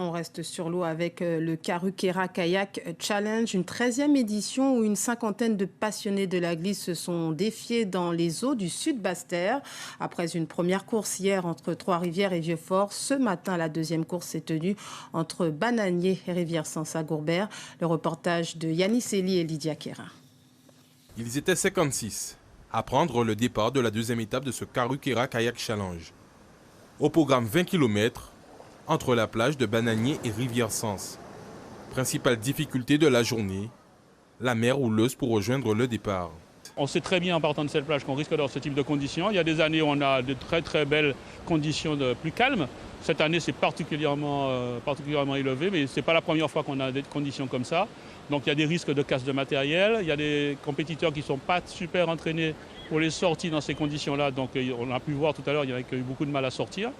On reste sur l'eau avec le Karukera Kayak Challenge, une 13e édition où une cinquantaine de passionnés de la glisse se sont défiés dans les eaux du sud Basse-Terre. Après une première course hier entre Trois-Rivières et Vieux-Fort, ce matin, la deuxième course s'est tenue entre Bananier et Rivière-Sens à Gourbert. Le reportage de Yanis Eli et Lydia Kérin. Ils étaient 56 à prendre le départ de la deuxième étape de ce Karukera Kayak Challenge. Au programme 20 km entre la plage de Bananier et Rivière-Sens. Principale difficulté de la journée, la mer houleuse pour rejoindre le départ. On sait très bien en partant de cette plage qu'on risque d'avoir ce type de conditions. Il y a des années où on a de très belles conditions plus calmes. Cette année, c'est particulièrement élevé, mais ce n'est pas la première fois qu'on a des conditions comme ça. Donc il y a des risques de casse de matériel. Il y a des compétiteurs qui ne sont pas super entraînés pour les sorties dans ces conditions-là. Donc on a pu voir tout à l'heure, il y en a qui ont eu beaucoup de mal à sortir.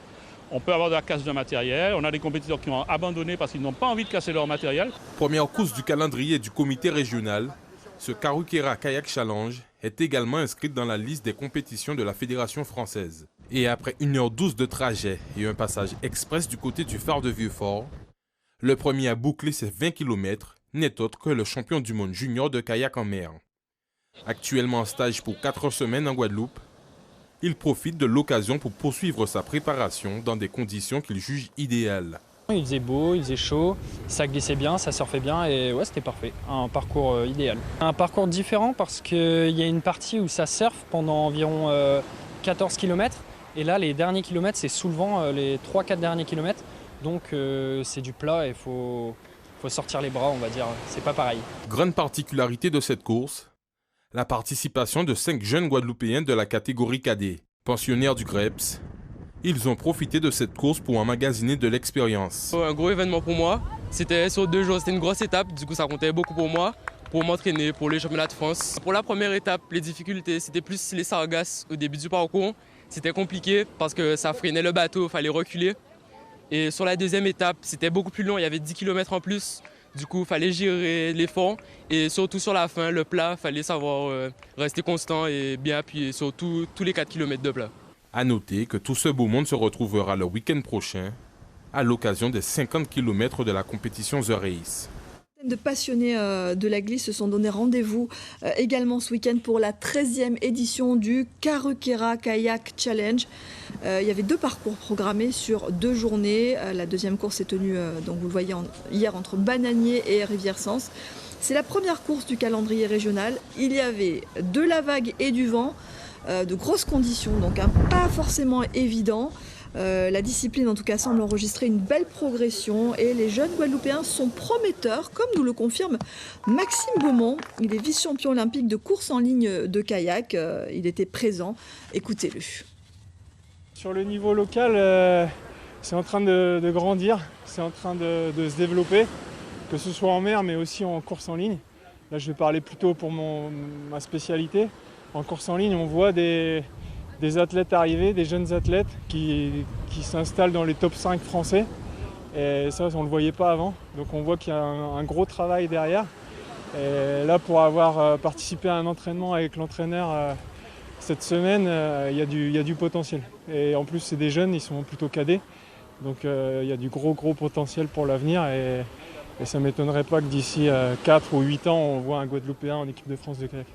On peut avoir de la casse de matériel. On a des compétiteurs qui ont abandonné parce qu'ils n'ont pas envie de casser leur matériel. Première course du calendrier du comité régional, ce Karukera Kayak Challenge est également inscrite dans la liste des compétitions de la Fédération française. Et après 1h12 de trajet et un passage express du côté du phare de Vieux-Fort, le premier à boucler ses 20 km n'est autre que le champion du monde junior de kayak en mer. Actuellement en stage pour 4 semaines en Guadeloupe, il profite de l'occasion pour poursuivre sa préparation dans des conditions qu'il juge idéales. Il faisait beau, il faisait chaud, ça glissait bien, ça surfait bien et ouais, c'était parfait. Un parcours idéal. Un parcours différent parce qu'il y a une partie où ça surfe pendant environ 14 km. Et là, les derniers kilomètres, c'est sous le vent, les 3-4 derniers kilomètres. Donc c'est du plat et il faut sortir les bras, on va dire. C'est pas pareil. Grande particularité de cette course, la participation de 5 jeunes Guadeloupéens de la catégorie cadet. Pensionnaires du GREPS, ils ont profité de cette course pour emmagasiner de l'expérience. Un gros événement pour moi. C'était sur 2 jours, c'était une grosse étape. Du coup, ça comptait beaucoup pour moi, pour m'entraîner, pour les championnats de France. Pour la première étape, les difficultés, c'était plus les sargasses au début du parcours. C'était compliqué parce que ça freinait le bateau, il fallait reculer. Et sur la deuxième étape, c'était beaucoup plus long, il y avait 10 km en plus. Du coup, il fallait gérer les fonds et surtout sur la fin, le plat, il fallait savoir rester constant et bien appuyer sur tous les 4 km de plat. A noter que tout ce beau monde se retrouvera le week-end prochain à l'occasion des 50 km de la compétition The Race. De passionnés de la glisse se sont donné rendez-vous également ce week-end pour la 13e édition du Karukera Kayak Challenge. Il y avait 2 parcours programmés sur 2 journées. La deuxième course s'est tenue, donc vous le voyez, hier entre Bananier et Rivière-Sens. C'est la première course du calendrier régional. Il y avait de la vague et du vent, de grosses conditions, donc pas forcément évident. La discipline en tout cas semble enregistrer une belle progression et les jeunes Guadeloupéens sont prometteurs, comme nous le confirme Maxime Beaumont. Il est vice-champion olympique de course en ligne de kayak. Il était présent. Écoutez-le. Sur le niveau local, c'est en train de grandir, c'est en train de se développer, que ce soit en mer mais aussi en course en ligne. Là je vais parler plutôt pour ma spécialité. En course en ligne, on voit des athlètes arriver, des jeunes athlètes qui s'installent dans les top 5 français. Et ça, on ne le voyait pas avant. Donc on voit qu'il y a un gros travail derrière. Et là, pour avoir participé à un entraînement avec l'entraîneur cette semaine, il y a du potentiel. Et en plus, c'est des jeunes, ils sont plutôt cadets. Donc il y a du gros potentiel pour l'avenir. Et ça ne m'étonnerait pas que d'ici 4 ou 8 ans, on voit un Guadeloupéen en équipe de France de kayak.